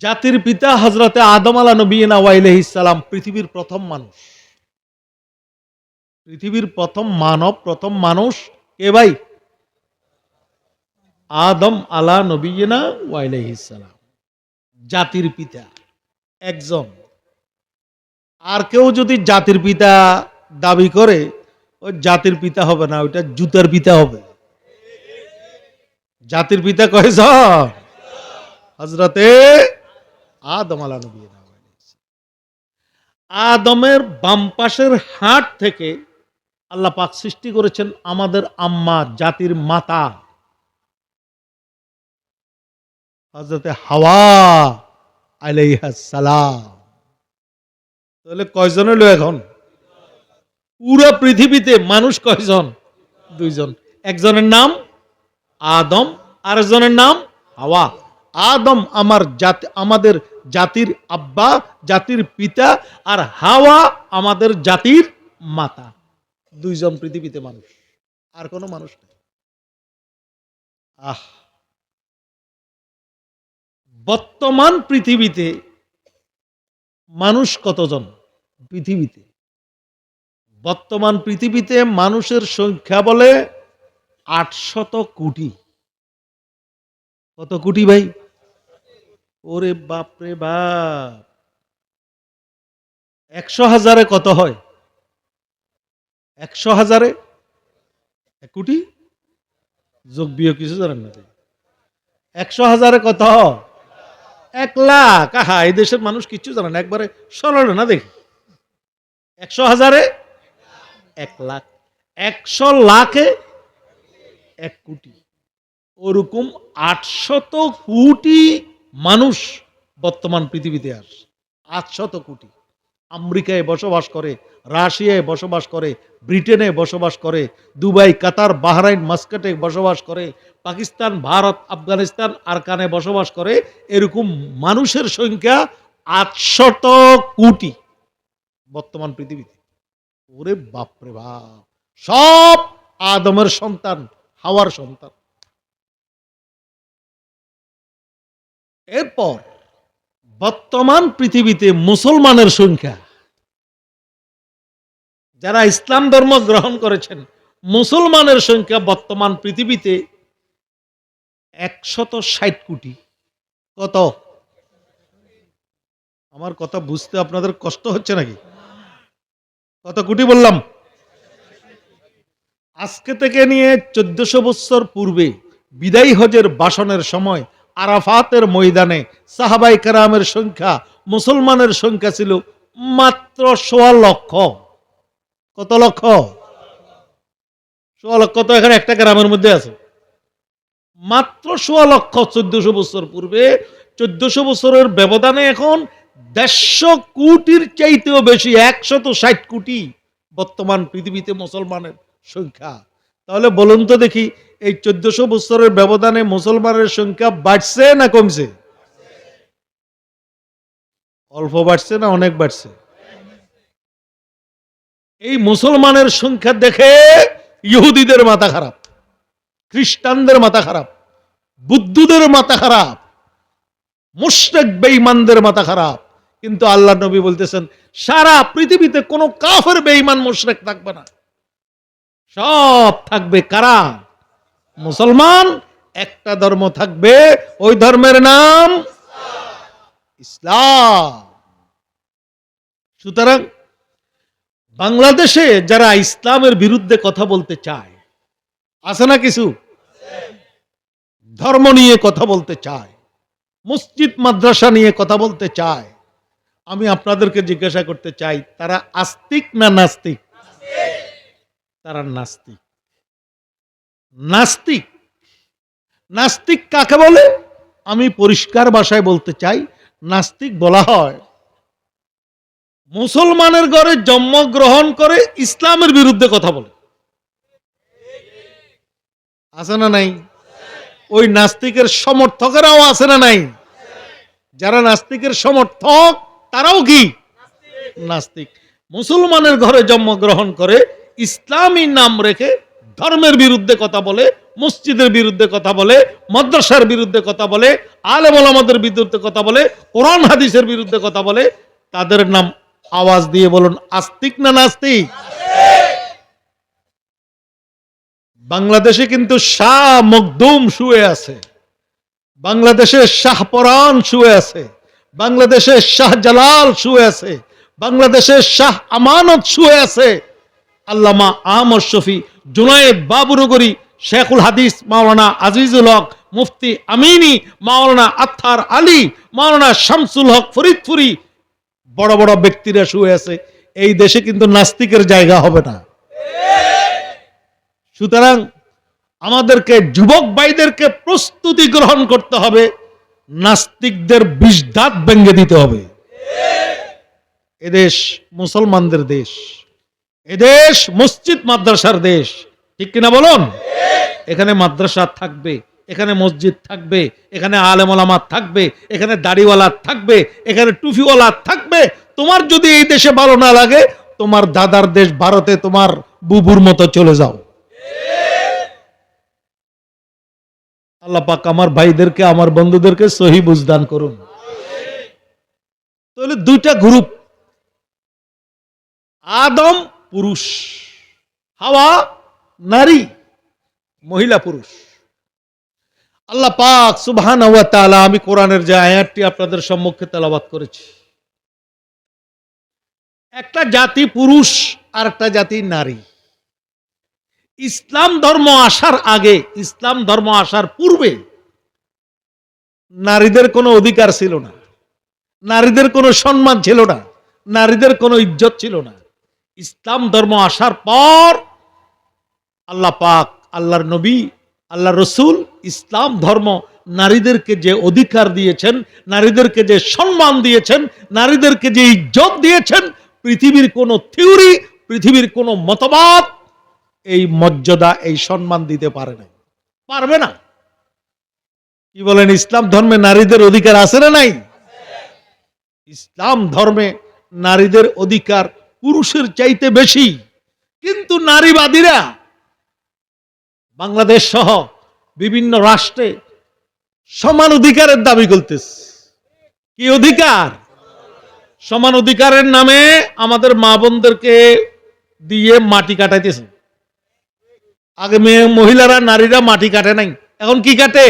জাতির পিতা হযরতে আদম আলা নবিয়িনা ওয়া আলাইহিস সালাম পৃথিবীর প্রথম মানুষ। পৃথিবীর প্রথম মানব, প্রথম মানুষ কে ভাই? আদম আলা নবিয়িনা ওয়া আলাইহিস সালাম। জাতির পিতা একজন। আর কেউ যদি জাতির পিতা দাবি করে, ওই জাতির পিতা হবে না, ওইটা জুতার পিতা হবে। জাতির পিতা কয়জন? হযরতে আদম আলা নবিয়িনা। আদমের বাম পাশের হাড় থেকে আল্লাহ পাক সৃষ্টি করেছেন আমাদের আম্মা, জাতির মাতা হযরতে হাওয়া আলাইহাস সালাম। তাহলে কয়জন হলো এখন? পুরো পৃথিবীতে মানুষ কয়জন? দুইজন। একজনের নাম আদম, আরেকজনের নাম হাওয়া। আদম আমাদের জাতির আব্বা, জাতির পিতা, আর হাওয়া আমাদের জাতির মাতা। দুইজন পৃথিবীতে মানুষ, আর কোনো মানুষ নেই। বর্তমান পৃথিবীতে মানুষ কতজন? পৃথিবীতে বর্তমান পৃথিবীতে মানুষের সংখ্যা বলে 800 কোটি। কত কোটি ভাই? ওরে বাপরে বাপ। 100,000-এ কত হয়? 100,000-এ 1 কোটি? যোগ বিয়োগ কিছু জানেন না? 100,000-এ কত? 1 লাখ। আহা, এই দেশের মানুষ কিচ্ছু জানে না, একবারে সরল না দেখি। 100,000-এ 1 লাখ, 100 লাখে 1 কোটি। ওরকম 800 কোটি মানুষ বর্তমান পৃথিবীতে আসে। 800 কোটি। আমেরিকায় বসবাস করে, রাশিয়ায় বসবাস করে, ব্রিটেনে বসবাস করে, দুবাই, কাতার, বাহরাইন, মাস্কাটে বসবাস করে, পাকিস্তান, ভারত, আফগানিস্তান, আরকানে বসবাস করে। এরকম মানুষের সংখ্যা 800 কোটি বর্তমান পৃথিবীতে। ওরে বাপরে বাপ। সব আদমের সন্তান, হাওয়ার সন্তান। এরপর বর্তমান পৃথিবীতে মুসলমানের সংখ্যা, যারা ইসলাম ধর্ম গ্রহণ করেছেন, মুসলমানের সংখ্যা বর্তমান পৃথিবীতে 160 কোটি। কত? আমার কথা বুঝতে আপনাদের কষ্ট হচ্ছে নাকি? কত কোটি বললাম? আজকে থেকে নিয়ে 1400 বছর পূর্বে বিদায়ী হজের ভাষণের সময় আরাফাতের ময়দানে সাহাবায়ে কেরামের সংখ্যা, মুসলমানের সংখ্যা ছিল মাত্র 1.25 লক্ষ। কত লক্ষ? 1.25 লক্ষ তো এখানে একটা গ্রামের মধ্যে আছে। মাত্র 1.25 লক্ষ 1400 বছর পূর্বে। 1400 বছরের ব্যবধানে এখন 150 কোটির চাইতেও বেশি, 160 কোটি বর্তমান পৃথিবীতে মুসলমানের সংখ্যা। তাহলে বলুন তো দেখি, এই 1400 বছরের ব্যবধানে মুসলমানের সংখ্যা বাড়ছে না কমছে? অল্প বাড়ছে না অনেক বাড়ছে? এই মুসলমানের সংখ্যা দেখে ইহুদিদের মাথা খারাপ, খ্রিস্টানদের মাথা খারাপ, বুদ্ধদের মাথা খারাপ, মুশরিক বেঈমানদের মাথা খারাপ। কিন্তু আল্লাহ নবী বলতেছেন, সারা পৃথিবীতে কোনো কাফের বেঈমান মুশরিক থাকবে না, সব থাকবে কারা? মুসলমান। একটা ধর্ম থাকবে, ওই ধর্মের নাম ইসলাম। সুতরাং বাংলাদেশে যারা ইসলামের বিরুদ্ধে কথা বলতে চায়, আছে না কিছু? ধর্ম নিয়ে কথা বলতে চায়, মসজিদ মাদ্রাসা নিয়ে কথা বলতে চায়, আমি আপনাদেরকে জিজ্ঞাসা করতে চাই, তারা আস্তিক না নাস্তিক? তারা নাস্তিক। নাস্তিক। নাস্তিক কাকে বলে? আমি পরিষ্কার ভাষায় বলতে চাই, নাস্তিক বলা হয় মুসলমানের ঘরে জন্মগ্রহণ করে ইসলামের বিরুদ্ধে কথা বলে। আছে না নাই? ওই নাস্তিকের সমর্থকেরাও আছে না নাই? যারা নাস্তিকের সমর্থক তারাও কি নাস্তিক। মুসলমানের ঘরে জন্মগ্রহণ করে ইসলামী নাম রেখে ধর্মের বিরুদ্ধে কথা বলে, মসজিদের বিরুদ্ধে কথা বলে, মাদ্রাসার বিরুদ্ধে কথা বলে, আলেম ওলামাদের বিরুদ্ধে কথা বলে, কোরআন হাদিসের বিরুদ্ধে কথা বলে, তাদের নাম আওয়াজ দিয়ে বলুন আস্তিক না নাস্তিক? বাংলাদেশে কিন্তু শাহ মখদুম শুয়ে আছে, বাংলাদেশে শাহপরান শুয়ে আছে, বাংলাদেশে শাহজালাল শুয়ে আছে, বাংলাদেশে শাহ আমানত শুয়ে আছে। আল্লামা আহমদ শফি, জুনায়েদ বাবুনগরী, শেখুল হাদিস মাওলানা আজিজুল হক, মুফতি আমিনী, মাওলানা আত্তার আলী, মাওলানা শামসুল হক ফরিদপুরি, বড় বড় ব্যক্তিরা শুয়ে আছে। এই দেশে কিন্তু নাস্তিকের জায়গা হবে না। সুতরাং আমাদেরকে যুবক ভাইদেরকে প্রস্তুতি গ্রহণ করতে হবে, নাস্তিকদের বিষ দাঁত ভেঙে দিতে হবে। এদেশ মুসলমানদের দেশ, এদেশ মসজিদ মাদ্রাসার দেশ, ঠিক কিনা বলুন? এখানে মাদ্রাসা থাকবে, এখানে মসজিদ থাকবে, এখানে আলেম ওলামা থাকবে, এখানে দাড়িওয়ালা থাকবে, এখানে টুপিওয়ালা থাকবে। তোমার যদি এই দেশে ভালো না লাগে, তোমার দাদার দেশ ভারতে তোমার বুবুর মতো চলে যাও। আল্লাহ পাক আমার ভাইদেরকে, আমার বন্ধুদেরকে সহি বুঝদান করুন। তাহলে দুইটা গ্রুপ, আদম পুরুষ, হাওয়া নারী, মহিলা পুরুষ। আল্লাহ পাক সুবহানাহু ওয়া তাআলা, আমি কোরআনের যে আয়াতটি আপনাদের সম্মুখে তেলাওয়াত করেছি, একটা জাতি পুরুষ আর একটা জাতি নারী। ইসলাম ধর্ম আসার আগে, ইসলাম ধর্ম আসার পূর্বে নারীদের কোনো অধিকার ছিল না, নারীদের কোনো সম্মান ছিল না, নারীদের কোনো ইজ্জত ছিল না। ইসলাম ধর্ম আসার পর আল্লাহ পাক, আল্লাহর নবী, আল্লাহ রসুল ইসলাম ধর্ম নারীদেরকে যে অধিকার দিয়েছেন, নারীদেরকে যে সম্মান দিয়েছেন, নারীদেরকে যে ইজ্জত দিয়েছেন, পৃথিবীর কোনো থিওরি, পৃথিবীর কোনো মতবাদ এই মর্যাদা, এই সম্মান দিতে পারে না, পারবে না। কি বলেন, ইসলাম ধর্মে নারীদের অধিকার আছে না নাই? ইসলাম ধর্মে নারীদের অধিকার পুরুষের চাইতে বেশি। কিন্তু নারীবাদীরা বাংলাদেশ সহ বিভিন্ন রাষ্ট্রে সমান অধিকারের দাবি করতেছে। কি অধিকার? সমান অধিকারের নামে আমাদের মা বোনদেরকে দিয়ে মাটি কাটাইতেছে। আগে মহিলারা, নারীরা মাটি কাটে নাই, এখন কি কাটে?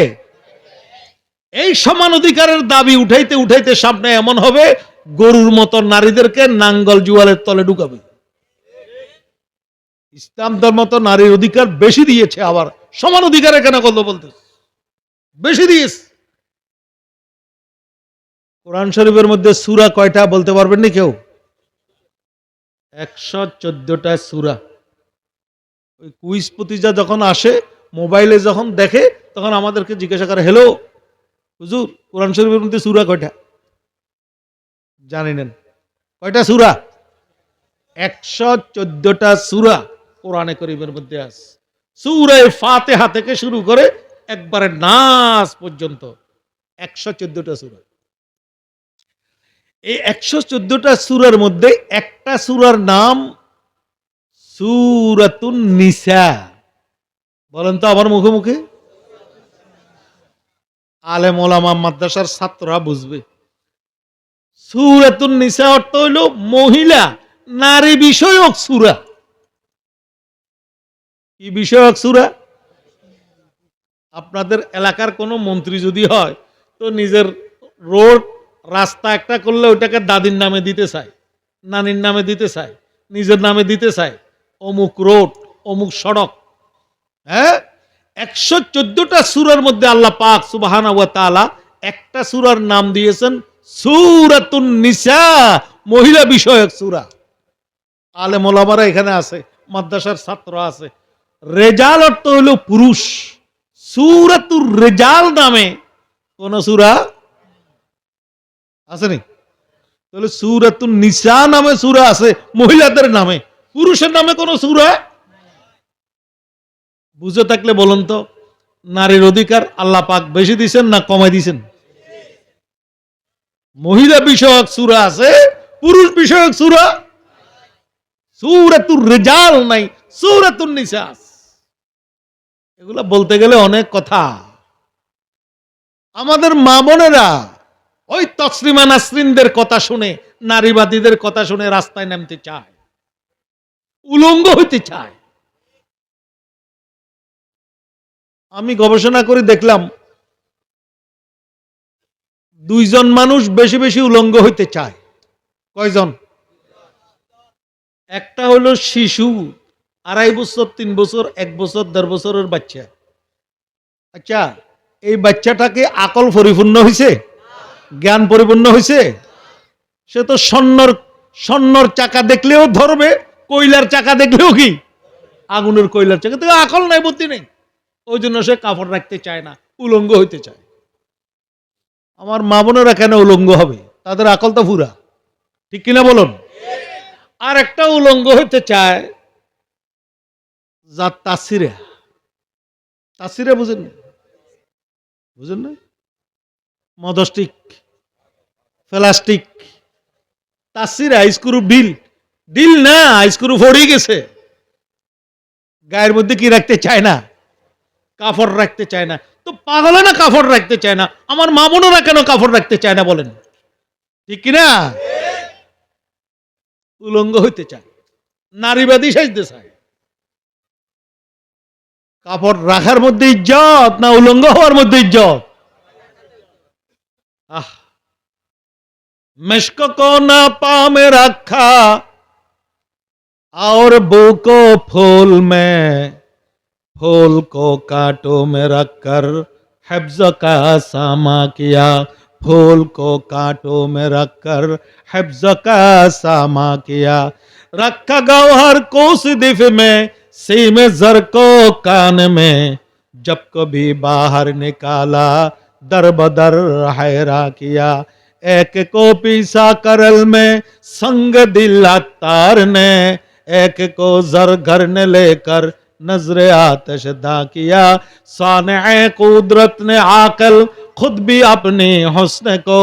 এই সমান অধিকারের দাবি উঠাইতে উঠাইতে সামনে এমন হবে, গরুর মতো নারীদেরকে নাঙ্গল জুয়ালের তলে ঢুকাবে। ইসলাম ধর্ম তো নারীর অধিকার বেশি দিয়েছে, আবার সমান অধিকার কেন কথা বলতে বেশি দিয়েছে। কোরআন শরীফের মধ্যে সূরা কয়টা বলতে পারবেন না কেউ? 114টা সূরা। ওই কুইজ প্রতিযোগিতা যখন আসে, মোবাইলে যখন দেখে, তখন আমাদেরকে জিজ্ঞাসা করে, হ্যালো হুজুর, কোরআন শরীফের মধ্যে সূরা কয়টা? জানি নেন কয়টা সূরা? 114টা সূরা কোরআনে কারীমের মধ্যে আছে। সূরা ফাতিহা থেকে শুরু করে একবারে নাস পর্যন্ত 114টা সূরা। এই 114টা সূরার মধ্যে একটা সূরার নাম সূরাতুন নিসা। বলেন তো আমার মুখে মুখে। আলেম ওলামা মাদ্রাসার ছাত্ররা বুঝবে। সূরাতুন নিসা অর্থ হইল মহিলা, নারী বিষয়ক সূরা। কি বিষয়ক সূরা? আপনাদের এলাকার কোনো মন্ত্রী যদি হয়, তো নিজের রোড রাস্তা একটা করলে ওইটাকে দাদির নামে দিতে চায়, নানির নামে দিতে চায়, নিজের নামে দিতে চায়, অমুক রোড, অমুক সড়ক। হ্যাঁ, 114টা সূরার মধ্যে আল্লাহ পাক সুবহানাহু ওয়া তাআলা একটা সূরার নাম দিয়েছেন সূরাতুন নিসা, মহিলা বিষয়ক সূরা। আলেম ওলামারা এখানে আছে, মাদ্রাসার ছাত্র আছে। রেজাল অর্থ হইল পুরুষ। সূরাতুর রেজাল নামে কোন সূরা আসেনি? তাহলে সূরাতুন নিসা নামে সূরা আছে মহিলাদের নামে, পুরুষের নামে কোন সূরা? বুঝে থাকলে বলুন তো, নারীর অধিকার আল্লাহ পাক বেশি দিয়েছেন না কমাই দিয়েছেন? মহিলা বিষয়ক সূরা আছে, পুরুষ বিষয়ক সূরা সূরাতুর রিজাল নাই, সূরাতুন নিসা। এগুলা বলতে গেলে অনেক কথা। আমাদের মা বোনেরা ওই তসলিমা নাসরিনদের কথা শুনে, নারীবাদীদের কথা শুনে রাস্তায় নামতে চায়, উলঙ্গ হইতে চায়। আমি গবেষণা করে দেখলাম, দুইজন মানুষ বেশি বেশি উলঙ্গ হইতে চায়। কয়জন? একটা হলো শিশু, 2.5 বছর, 3 বছর, 1 বছর, 1.5 বছরের বাচ্চা। আচ্ছা, এই বাচ্চাটাকে আকল পরিপূর্ণ হয়েছে? জ্ঞান পরিপূর্ণ হয়েছে? সে তো স্বর্ণর চাকা দেখলেও ধরবে, কয়লার চাকা দেখলেও কি আগুনের কয়লার চাকা। তো আকল নাই, বুদ্ধি নেই। ওই জন্য সে কাপড় রাখতে চায় না, উলঙ্গ হইতে চায়। আমার মা বোনেরা কেন উলঙ্গ হবে? তাদের আকল তো পুরা, ঠিক কিনা বলুন? আর একটা উলঙ্গ হইতে চায় যা তাসিরে। তাসিরে বুঝেন না? বুঝেন না? মদস্টিক, প্লাস্টিক, তাসিরা স্ক্রু ডিল, ডিল না, স্ক্রু ফড়িয়ে গেছে। গায়ের মধ্যে কি রাখতে চায় না? কাপড় রাখতে চায় না। তো পাগলে না কাপড় রাখতে চায় না, আমার মা বোনেরা কেন কাপড় রাখতে চায় না বলেন? ঠিক কিনা? উলঙ্গ হইতে চায়, নারীবাদী সাজতে চায়। কাপড় রাখার মধ্যে ইজ্জত না উলঙ্গ হওয়ার মধ্যে ইজ্জত? আহ, মেশক को ना पाँव में रखा और बू को फूल में, फूल को कांटों में रखकर हिफ्ज का सामा किया, फूल को कांटों में रखकर हिफ्ज का सामा किया, रखा गौहर को सिदिफ में, सीम जर को कान में, जब कभी बाहर निकाला दर बदर हैरा किया, एक को पीसा करल में संग दिल अत्तार ने, एक को जर घर ने लेकर नजरे आतश दा किया, साने कुदरत ने आकल खुद भी अपनी हुस्न को,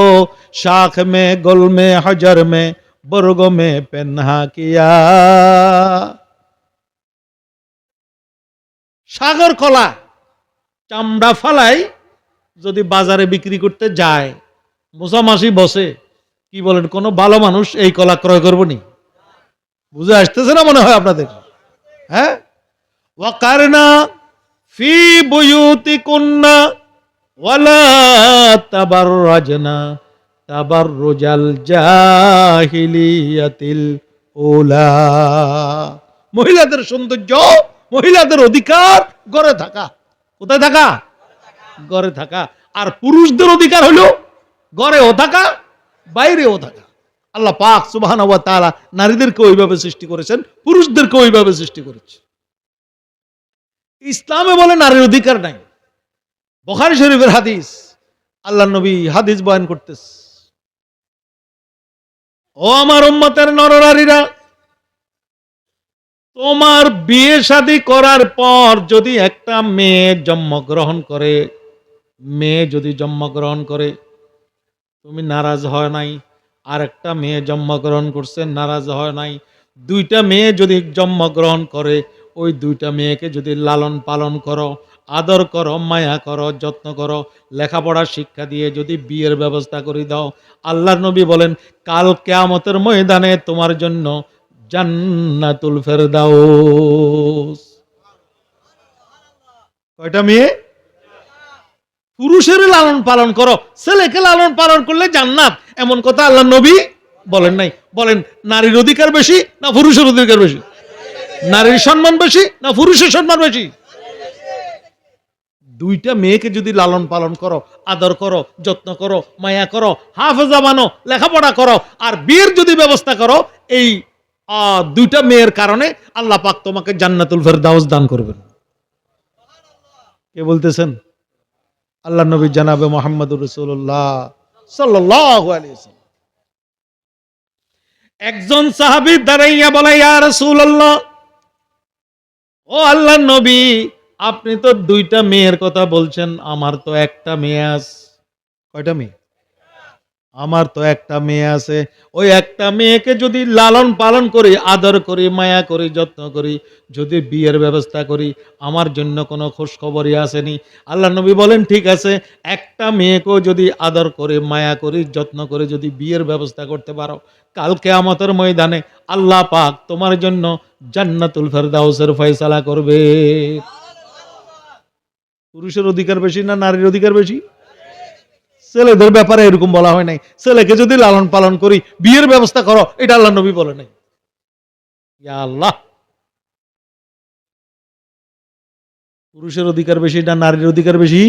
शाख में गुल में हजर में बुर्ग में पन्हा किया। সাগর কলা চামড়া ফালাই যদি বাজারে বিক্রি করতে যায়, মোসামাসি বসে, কি বলেন, কোন ভালো মানুষ এই কলা ক্রয় করবো নি? বুঝে আসতেছে না মনে হয় আপনাদের? হ্যাঁ, ওয়াকারনা ফি বুয়ুতিকুন্না ওয়ালা তাবাররাজনা তাবাররুজাল জাহিলিয়াতিল উলা। মহিলাদের সৌন্দর্য, মহিলাদের অধিকার ঘরে থাকা। কোথায় থাকা? ঘরে থাকা। আর পুরুষদের অধিকার হলো ঘরেও থাকা, বাইরেও থাকা। আল্লাহ পাক সুবহানাহু ওয়া তাআলা নারীদেরকে ওইভাবে সৃষ্টি করেছেন, পুরুষদেরকে ওইভাবে সৃষ্টি করেছে। ইসলামে বলে নারীর অধিকার নাই। বুখারী শরীফের হাদিস, আল্লাহ নবী হাদিস বয়ান করতেছে, ও আমার উম্মতের নরনারীরা, তোমার বিয়ে শাদী করার পর যদি একটা মেয়ে জন্মগ্রহণ করে, মেয়ে যদি জন্মগ্রহণ করে, তুমি নারাজ হয় নাই, আর একটা মেয়ে জন্মগ্রহণ করছে, নারাজ হয় নাই, দুইটা মেয়ে যদি জন্মগ্রহণ করে, ওই দুইটা মেয়েকে যদি লালন পালন করো, আদর করো, মায়া করো, যত্ন করো, লেখাপড়ার শিক্ষা দিয়ে যদি বিয়ের ব্যবস্থা করে দাও, আল্লাহর নবী বলেন কাল কিয়ামতের ময়দানে তোমার জন্য জান্নাতুল ফেরদাউস। কয়টা মেয়ে? পুরুষের লালন পালন করো, ছেলেকে লালন পালন করলে জান্নাত, এমন কথা আল্লাহ নবী বলেন নাই। বলেন নারীর অধিকার বেশি না পুরুষের অধিকার বেশি? নারীর সম্মান বেশি না পুরুষের সম্মান বেশি? দুইটা মেয়েকে যদি লালন পালন করো, আদর করো, যত্ন করো, মায়া করো, হাফেজা বানো, লেখাপড়া করো, আর বিয়ের যদি ব্যবস্থা করো, এই দুইটা মেয়ের কারণে আল্লাহ পাক তোমাকে জান্নাতুল ফেরদাউস দান করবেন। কে বলতেছেন? আল্লাহ নবী জানাবে মুহাম্মদুর রাসূলুল্লাহ সাল্লাল্লাহু আলাইহি ওয়াসাল্লাম। একজন সাহাবী দাঁড়াইয়া বলে, ইয়া রাসূলুল্লাহ, ও আল্লাহর নবী, আপনি তো দুইটা মেয়ের কথা বলছেন, আমার তো একটা মেয়ে আছে। কয়টা মেয়ে? আমার তো একটা মেয়ে আছে, ওই একটা মেয়েকে যদি লালন পালন করি, আদর করি, মায়া করি, যত্ন করি, যদি বিয়ের ব্যবস্থা করি, আমার জন্য কোনো খোঁজ খবরই আসেনি। আল্লাহ নবী বলেন ঠিক আছে, একটা মেয়েকেও যদি আদর করে, মায়া করি, যত্ন করে যদি বিয়ের ব্যবস্থা করতে পারো, কাল কিয়ামতের ময়দানে আল্লাহ পাক তোমার জন্য জান্নাতুল ফেরদাউসের ফয়সালা করবে। পুরুষের অধিকার বেশি না নারীর অধিকার বেশি? ছেলেদের ব্যাপারে এরকম বলা হয় নাই, ছেলেকে যদি লালন পালন করি, বিয়ের ব্যবস্থা করো, এটা আল্লাহ নবী বলে নাই। ইয়া আল্লাহ, পুরুষের অধিকার বেশি না নারীর অধিকার বেশি?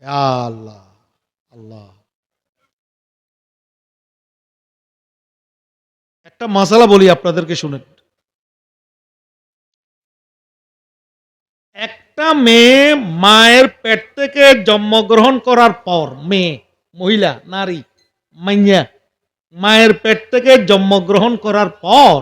ইয়া আল্লাহ, আল্লাহ। একটা মাসালা বলি আপনাদেরকে, শুনেন। একটা মেয়ে মায়ের পেট থেকে জন্মগ্রহণ করার পর, মেয়ে, মহিলা, নারী, মাইয়া, মায়ের পেট থেকে জন্মগ্রহণ করার পর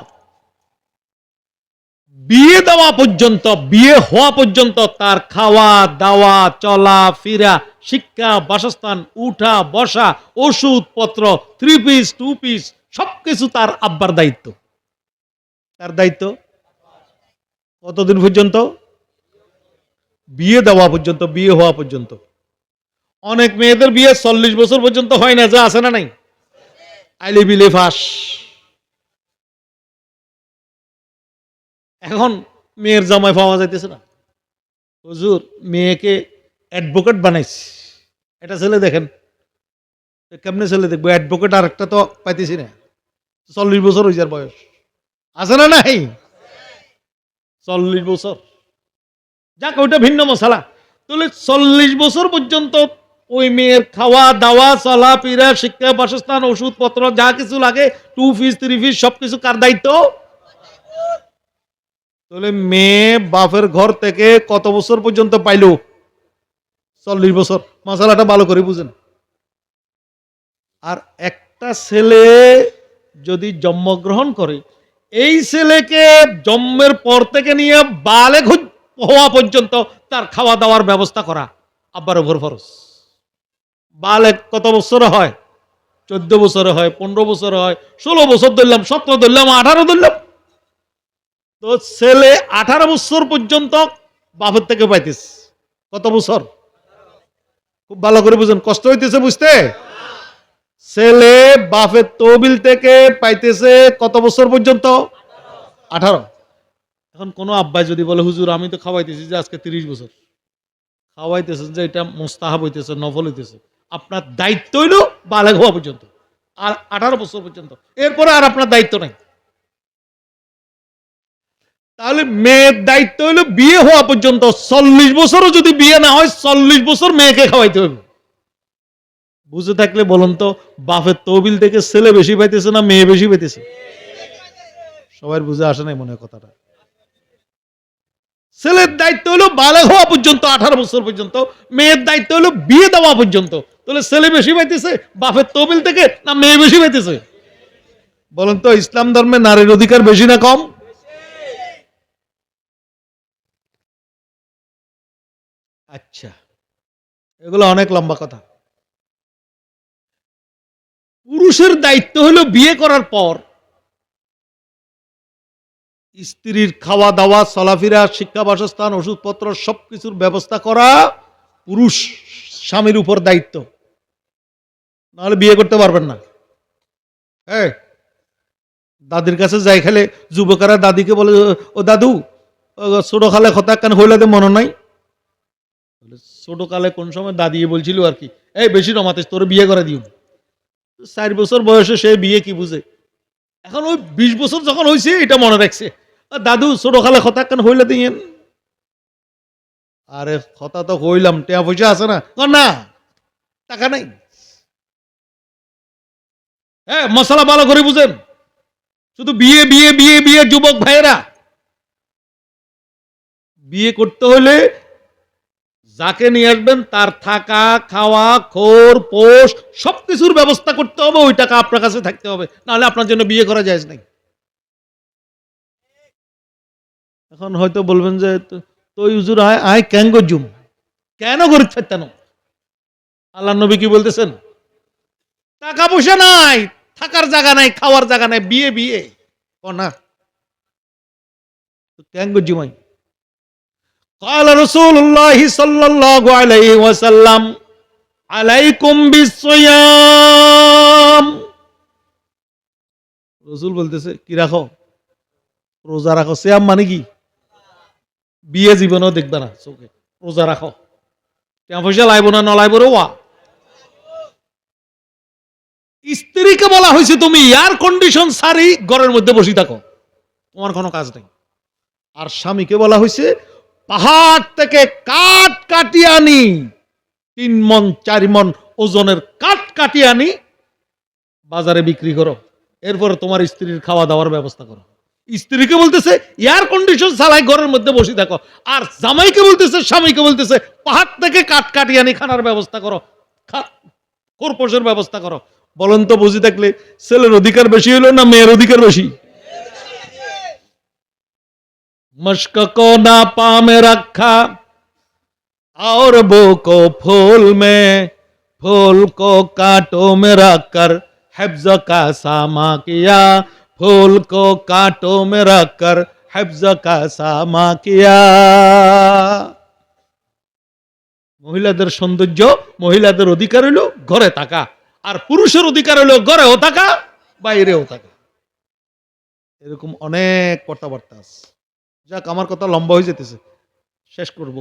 বিয়ে দেওয়া পর্যন্ত, বিয়ে হওয়া পর্যন্ত তার খাওয়া দাওয়া, চলা ফিরা, শিক্ষা, বাসস্থান, উঠা বসা, ওষুধপত্র, 3 পিস 2 পিস সবকিছু তার আব্বার দায়িত্ব। তার দায়িত্ব কতদিন পর্যন্ত? বিয়ে দেওয়া পর্যন্ত, বিয়ে হওয়া পর্যন্ত। অনেক মেয়েদের বিয়ে 40 বছর পর্যন্ত হয় না, যা আছে না নাই? আইলে বিলে ফাঁস। এখন মেয়ের জামাই পাওয়া যাইতেছে না। হুজুর, মেয়েকে অ্যাডভোকেট বানাইছি, এটা ছেলে দেখেন। কেমনে ছেলে দেখবো? অ্যাডভোকেট আর একটা তো পাইতেছি না। 40 বছর হয়ে যার বয়স, আছে না নাই? 40 বছর, যাক ওইটা ভিন্ন মশালা। তাহলে 40 বছর পর্যন্ত ওই মেয়ের খাওয়া দাওয়া, চলা ফিরা, শিক্ষা, বাসস্থান, ওষুধপত্র, যা কিছু লাগে, 2 পিস 3 পিস সবকিছু কার দায়িত্ব? তাহলে মেয়ে বাপের ঘর থেকে কত বছর পর্যন্ত পাইলো? 40 বছর। মশালাটা ভালো করে বুঝেন। আর একটা ছেলে যদি জন্মগ্রহণ করে, এই ছেলেকে জন্মের পর থেকে নিয়ে বালেগ হওয়া পর্যন্ত তার খাওয়া দাওয়ার ব্যবস্থা করা আব্বার উপর ফরজ। বালেগ কত বছরে হয়? 14 বছরে হয়, 15 বছরে হয়, 16 বছর ধরলাম, 17 ধরলাম, 18 ধরলাম। তো ছেলে 18 বছর পর্যন্ত বাপের থেকে পাইতেছে। কত বছর? খুব ভালো করে বুঝেন, কষ্ট হইতেছে বুঝতে। ছেলে বাপের তহবিল থেকে পাইতেছে কত বছর পর্যন্ত? 18। এখন কোন আব্বাই যদি বলে হুজুর আমি তো খাওয়াইতেছি যে আজকে 30 বছর, খাওয়াইতেছেন যে এটা মোস্তাহাব হইতেছে, নফল হইতেছে, আপনার দায়িত্ব হইল বালেগ হওয়া পর্যন্ত, আর 18 বছর পর্যন্ত, এরপরে আর আপনার দায়িত্ব নাই। তাহলে মেয়ের দায়িত্ব হইল বিয়ে হওয়া পর্যন্ত। 40 বছরও যদি বিয়ে না হয়, 40 বছর মেয়েকে খাওয়াইতে হবে। বুঝে থাকলে বলুন তো, বাপের তহবিল থেকে ছেলে বেশি পাইতেছে না মেয়ে বেশি পাইতেছে? সবার বুঝে আসে নাই মনে হয় কথাটা। ছেলের দায়িত্ব হলো বালেগ হওয়া পর্যন্ত, 18 বছর পর্যন্ত। মেয়ের দায়িত্ব হলো বিয়ে দেওয়া পর্যন্ত। তাহলে ছেলে বেশি পাইতেছে বাপের তহবিল থেকে না মেয়ে বেশি পাইতেছে? বলেন তো, ইসলাম ধর্মে নারীর অধিকার বেশি না কম? আচ্ছা, এগুলো অনেক লম্বা কথা। পুরুষের দায়িত্ব হলো বিয়ে করার পর স্ত্রীর খাওয়া দাওয়া, চলাফেরা, শিক্ষা, বাসস্থান, ওষুধপত্র সবকিছুর ব্যবস্থা করা পুরুষ স্বামীর উপর দায়িত্ব, নাহলে বিয়ে করতে পারবেন না। হ্যাঁ, দাদির কাছে যাই খেলে যুবকেরা দাদিকে বলে, ও দাদু, ছোট খালে কথা কেন হইলে মনে নাই? ছোট কালে কোন সময় দাদি বলছিল আর কি, এই বেশি রমাতিস, তোর বিয়ে করে দিও। 4 বছর বয়সে সে বিয়ে কি বুঝে? এখন ওই 20 বছর যখন হয়েছে এটা মনে রাখছে, দাদু ছোট খালে কথা কেন হইলে দিয়েন। আরে কথা তো হইলাম, টাকা পয়সা আছে না? না, টাকা নাই। হ্যাঁ, মশলা ভালো করে বুঝেন। শুধু বিয়ে বিয়ে বিয়ে বিয়ে, যুবক ভাইয়েরা, বিয়ে করতে হলে যাকে নিয়ে আসবেন তার থাকা খাওয়া, খোর পোষ সবকিছুর ব্যবস্থা করতে হবে, ওই টাকা আপনার কাছে থাকতে হবে, নাহলে আপনার জন্য বিয়ে করা যায় নাই। এখন হয়তো বলবেন যে তো হুজুর আয় কেন গজুম, কেন গরিব ফেতানো? আল্লাহ নবী কি বলতেছেন? টাকা পয়সা নাই, থাকার জায়গা নাই, খাওয়ার জায়গা নাই, বিয়ে বিয়ে ও না কেন জিমাই। قال رسول الله صلى الله عليه وسلم عليكم بالصيام। রাসূল বলতেছে কি রাখো? রোজা রাখো। সিয়াম মানে কি? বিয়ে জীবনেও দেখবে না চোখে, রোজা রাখো। টাকা পয়সা লাইব না নলাইব রে ওয়া। স্ত্রীকে বলা হয়েছে তুমি এয়ার কন্ডিশন সারি ঘরের মধ্যে বসে থাকো, তোমার কোনো কাজ নেই। আর স্বামীকে বলা হয়েছে পাহাড় থেকে কাঠ কাটিয়ে আনি, 3 মণ 4 মণ ওজনের কাঠ কাটিয়ে আনি বাজারে বিক্রি করো, এরপরে তোমার স্ত্রীর খাওয়া দাওয়ার ব্যবস্থা করো। স্ত্রীকে বলতেছে এয়ার কন্ডিশন চালাই ঘরের মধ্যে বসে থাকো, আর জামাইকে বলতেছে, স্বামীকে বলতেছে পাহাড় থেকে কাঠ কাটিয়ে আনি খানার ব্যবস্থা করো, খোরপোশের ব্যবস্থা করো। বলেন তো বুঝি থাকলে ছেলের অধিকার বেশি হলো না মেয়ের অধিকার বেশি? मश्क को नापा में रखा और बो को फूल में, फूल को कांटों में रखकर हिफ्ज का सामा किया, फूल को कांटों में रखकर हिफ्ज का सामा किया। মহিলাদের সৌন্দর্য, মহিলাদের অধিকার হলো ঘরে থাকা, আর পুরুষের অধিকার হলো ঘরেও থাকা বাইরেও থাকা। এরকম অনেক কথাবার্তা আছে। যাক, আমার কথা লম্বা হয়ে যেতেছে, শেষ করব।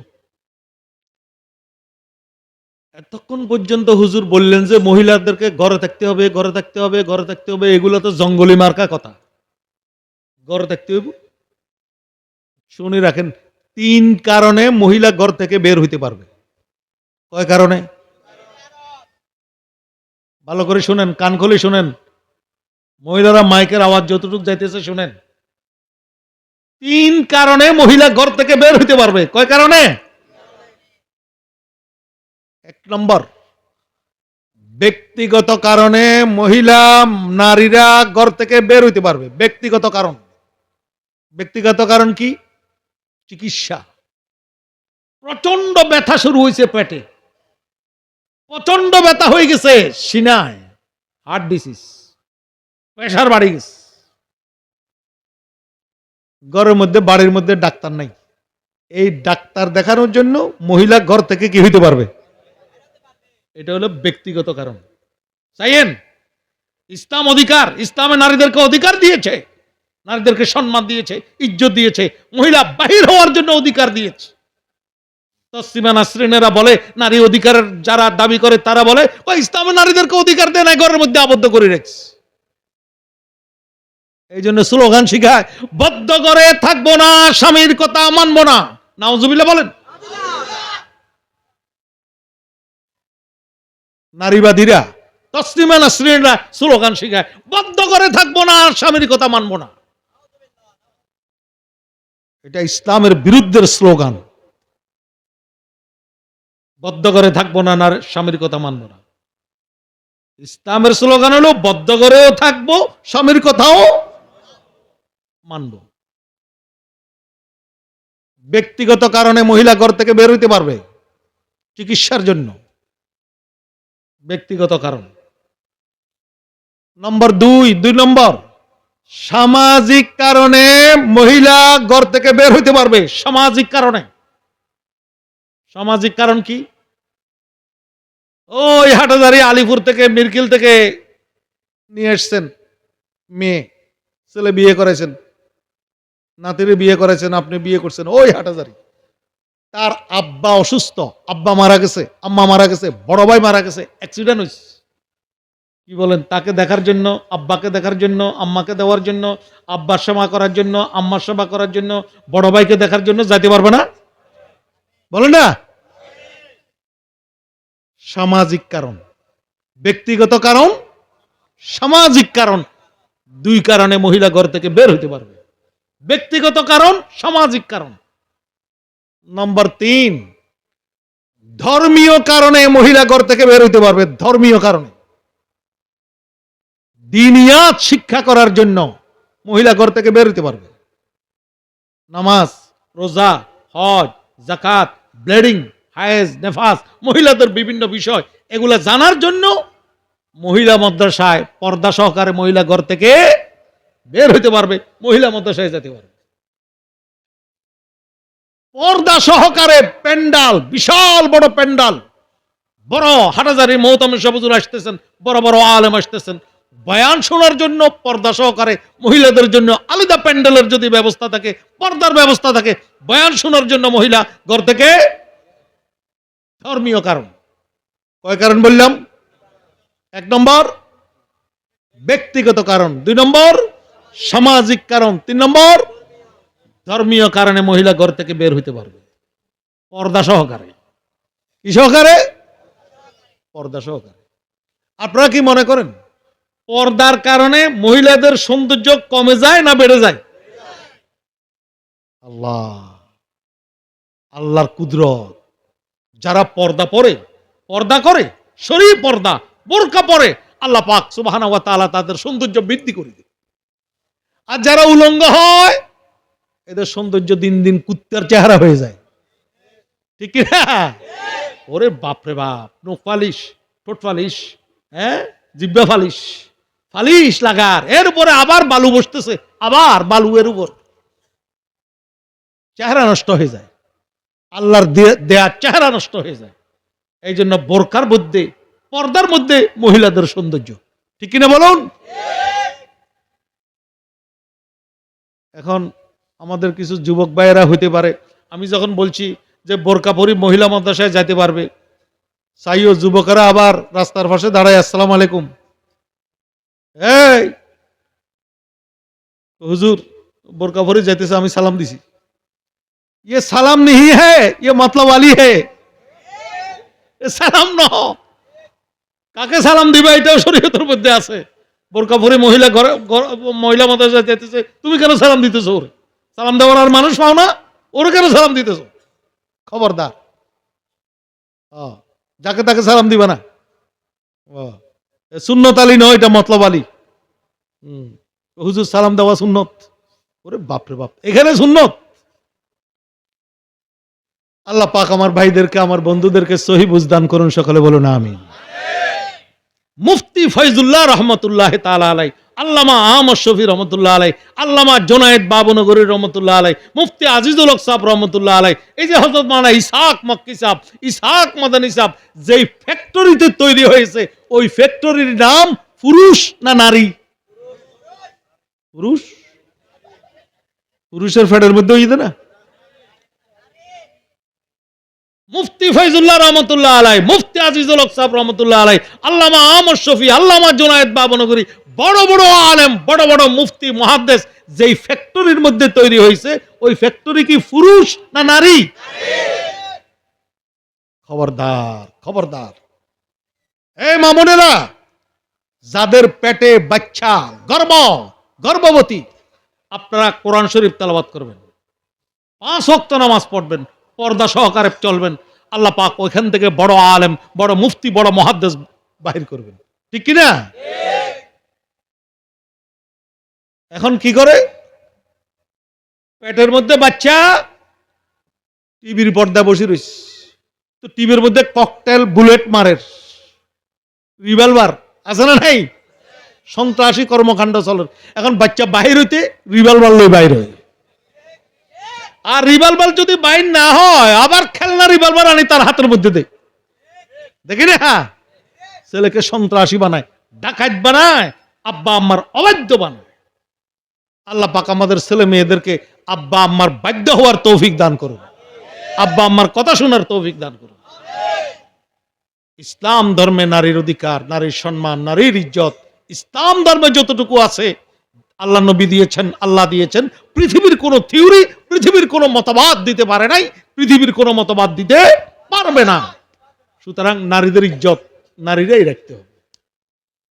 এতক্ষণ পর্যন্ত হুজুর বললেন যে মহিলাদেরকে ঘরে থাকতে হবে, ঘরে থাকতে হবে, ঘরে থাকতে হবে, এগুলো তো জঙ্গলি মার্কা কথা। ঘরে থাকতে হবে, শুনে রাখেন, 3 কারণে মহিলা ঘর থেকে বের হইতে পারবে। কয় কারণে? ভালো করে শুনেন, কান খুলে শুনেন, মহিলারা মাইকের আওয়াজ যতটুকু যাইতেছে শুনেন। 3 কারণে মহিলা ঘর থেকে বের হইতে পারবে। কয় কারণে? 1 নম্বর, ব্যক্তিগত কারণে মহিলা নারীরা ঘর থেকে বের হইতে পারবে। ব্যক্তিগত কারণ। ব্যক্তিগত কারণ কি? চিকিৎসা। প্রচন্ড ব্যথা শুরু হয়েছে পেটে, প্রচন্ড ব্যথা হয়ে গেছে সিনায়, হার্ট ডিসিজ, প্রেশার বাড়ি গেছে, ঘরের মধ্যে বাড়ির মধ্যে ডাক্তার নাই। এই ডাক্তার দেখানোর জন্য মহিলা ঘর থেকে কি হইতে পারবে? এটা হলো ব্যক্তিগত কারণ। চাইয়েন ইসলাম অধিকার, ইসলামে নারীদেরকে অধিকার দিয়েছে, নারীদেরকে সম্মান দিয়েছে, ইজ্জত দিয়েছে, মহিলা বাহির হওয়ার জন্য অধিকার দিয়েছে। তসলিমা নাসরিনেরা বলে, নারী অধিকারের যারা দাবি করে তারা বলে ও ইসলামে নারীদেরকে অধিকার দেয় না, ঘরের মধ্যে আবদ্ধ করে রেখেছে। এই জন্য স্লোগান শিখায়, বদ্ধ করে থাকবো না, স্বামীর কথা মানবো না। নাউজুবিল্লাহ বলেন। নারীবাদীরা, তসলিমা নাসরিনরা স্লোগান শিখায়, বদ্ধ করে থাকবো না, স্বামীর কথা মানবো না। এটা ইসলামের বিরুদ্ধের স্লোগান। বদ্ধ করে থাকবো না, স্বামীর কথা মানবো না। ইসলামের স্লোগান হলো বদ্ধ করেও থাকবো, স্বামীর কথাও মানব। ব্যক্তিগত কারণে মহিলা ঘর থেকে বের হইতে পারবে, চিকিৎসার জন্য, ব্যক্তিগত কারণ। নম্বর 2 নম্বর, সামাজিক কারণে মহিলা ঘর থেকে বের হইতে পারবে। সামাজিক কারণে। সামাজিক কারণ কি? ওই হাটাজারি আলিপুর থেকে, মিরকিল থেকে নিয়ে এসছেন মেয়ে, ছেলে বিয়ে করেছেন, নাতিরে বিয়ে করেছেন, আপনি বিয়ে করছেন ওই হাটাজারি। তার আব্বা অসুস্থ, আব্বা মারা গেছে, আম্মা মারা গেছে, বড় ভাই মারা গেছে, অ্যাক্সিডেন্ট হয়েছে। কি বলেন? তাকে দেখার জন্য, আব্বাকে দেখার জন্য, আম্মাকে দেওয়ার জন্য, আব্বার সেবা করার জন্য, আম্মার সেবা করার জন্য, বড় ভাইকে দেখার জন্য যাইতে পারবে না? বলেন না? সামাজিক কারণ। ব্যক্তিগত কারণ, সামাজিক কারণ। 2 কারণে মহিলা ঘর থেকে বের হইতে পারবে। ব্যক্তিগত কারণ, সামাজিক কারণ। নম্বর 3, ধর্মীয় কারণে মহিলা ঘর থেকে বের হইতে পারবে। ধর্মীয় কারণে, দিনিয়াত শিক্ষা করার জন্য মহিলা ঘর থেকে বের হইতে পারবে। নামাজ, রোজা, হজ, যাকাত, ব্লিডিং, হায়েজ, নেফাস, মহিলাদের বিভিন্ন বিষয় এগুলা জানার জন্য মহিলা মাদ্রাসায় পর্দা সহকারে মহিলা ঘর থেকে বের হইতে পারবে, মহিলা মাদ্রাসায় যেতে পারবে। পর্দা সহকারে প্যান্ডাল, বিশাল বড় প্যান্ডাল, বড় হাটাজারি মহতামের সব হুজুর আসতেছেন, বড় বড় আলেম আসতেছেন বয়ান শোনার জন্য। পর্দা সহকারে মহিলাদের জন্য আলাদা প্যান্ডেলের যদি ব্যবস্থা থাকে, পর্দার ব্যবস্থা থাকে, বয়ান শোনার জন্য মহিলা ঘর থেকে। ধর্মীয় কারণ। কয় কারণ বললাম? 1 নম্বর ব্যক্তিগত কারণ, 2 নম্বর সামাজিক কারণ, 3 নম্বর ধর্মীয় কারণে মহিলা ঘর থেকে বের হইতে পারবে পর্দা সহকারে। কি সহকারে? পর্দা সহকারে। আপনারা কি মনে করেন পর্দার কারণে মহিলাদের সৌন্দর্য কমে যায় না বেড়ে যায়? আল্লাহর কুদরত। যারা পর্দা পরে, পর্দা করে, শরীর পর্দা, বোরকা পরে, আল্লাহ পাক সুবহানাহু ওয়া তাআলা তাদের সৌন্দর্য বৃদ্ধি করে দেয়। আর যারা উলঙ্গ হয় এদের সৌন্দর্য দিন দিন কুত্তার চেহারা হয়ে যায়। ঠিক না? ওরে বাপরে বাপ, নখ পালিশ, ঠোঁট পালিশ, হ্যাঁ, জিহ্বা ফালিশ, ফালিশ লাগার, এর উপরে আবার বালু বসতেছে, আবার বালু এর উপর, চেহারা নষ্ট হয়ে যায়। আল্লাহর দেয়া চেহারা নষ্ট হয়ে যায়। এই জন্য বোরকার মধ্যে, পর্দার মধ্যে মহিলাদের সৌন্দর্য। ঠিক কিনা বলুন? এখন আমাদের কিছু যুবক ভাইয়েরা হইতে পারে, আমি যখন বলছি যে বোরকা পরি মহিলা মাদ্রাসায় যাইতে পারবে, চাইও যুবকেরা আবার রাস্তার পাশে দাঁড়ায় আসসালামু আলাইকুম, এই হুজুর বোরকা পরি যাইতেছে, আমি সালাম দিছি। ये सलाम नहीं है, ये मतलब वाली है, সালাম ন। কাকে সালাম দিবা এটাও শরীয়তের মধ্যে আছে। বোরকা পরে মহিলা ঘরে, মহিলা মাদ্রাসায় যাইতেছে, তুমি কেন সালাম দিতেছো? ওরে সালাম দেওয়ার আর মানুষ পাও না, ওরে কেন সালাম দিতেছো? খবরদার, যাকে তাকে সালাম দিবা না। সুন্নত আলী নয়, এটা মতলব আলী। হুজুর সালাম দেওয়া সুন্নত। ওরে বাপরে বাপ, এখানে সুন্নত। আল্লাহ পাক আমার ভাইদেরকে, আমার বন্ধুদেরকে সহি বুঝদান করুন, সকলে বলুন আমিন। মুফতি ফয়জুল্লাহ রহমতুল্লাহ তাআলা আলাই, আল্লামা আহমদ শফি রহমতুল্লাহ আলাই, আল্লামা জোনায়েদ বাবনগরী রহমতুল্লাহ আলাই, মুফতি আজিজুল হক সাহেব রহমতুল্লাহ আলাই, এই যে হযরত মাওলানা ইসহাক মক্কি সাহেব, ইসহাক মাদানী সাহেব, যেই ফ্যাক্টরিতে তৈরি হয়েছে, ওই ফ্যাক্টরির নাম পুরুষ না নারী? পুরুষ। পুরুষের ফ্যাটের মধ্যে হইতে না। মুফতি ফয়জুল্লাহ রহমতুল্লাহ আলাই, মুফতি আজিজুল হক সাহেব রহমতুল্লাহ আলাই, আল্লামা আহমদ শফি, আল্লামা জোনায়েদ বাবনগরী, বড় বড় আলেম, বড় বড় মুফতি মুহাদ্দিস, যেই ফ্যাক্টরির মধ্যে তৈরি হয়েছে, ওই ফ্যাক্টরি কি পুরুষ না নারী? খবরদার, খবরদার। এই মামুনেরা, যাদের পেটে বাচ্চা, গর্ভবতী, আপনারা কোরআন শরীফ তেলাওয়াত করবেন, 5 ওয়াক্ত নামাজ পড়বেন, পর্দা সহকারে চলবেন, আল্লাহ পাক ওইখান থেকে বড় আলেম, বড় মুফতি, বড় মুহাদ্দিস বাহির করবেন। ঠিক কি না? এখন কি করে? পেটের মধ্যে বাচ্চা, টিভির পর্দায় বসে রয়েছে, তো টিভির মধ্যে ককটেল, বুলেট মারের, রিভলভার আছে না নাই? সন্ত্রাসী কর্মকাণ্ড চলে। এখন বাচ্চা বাহির হইতে রিভলভার লই বাইর হয়। আর রিভলভার যদি বাইর না হয়, আবার খেলনা রিভলভার আনি তার হাতের মধ্যে দেয়। দেখি না, ছেলেকে সন্ত্রাসী বানায়, ডাকাত বানায়, আব্বা আম্মার অবাধ্য বানায়। আল্লাহ পাক আমাদের ছেলে মেয়েদেরকে আব্বা আম্মার বাধ্য হওয়ার তৌফিক দান করুন, আব্বা আম্মার কথা শোনার তৌফিক দান করুন। ইসলাম ধর্মে নারীর অধিকার, নারীর সম্মান, নারীর ইজ্জত ইসলাম ধর্মে যতটুকু আছে আল্লাহ নবী দিয়েছেন, আল্লাহ দিয়েছেন। পৃথিবীর কোন থিওরি, পৃথিবীর কোন মতবাদ দিতে পারে নাই, পৃথিবীর কোন মতবাদ দিতে পারবে না। সুতরাং নারীদের ইজ্জত নারীরাই রাখতে হবে।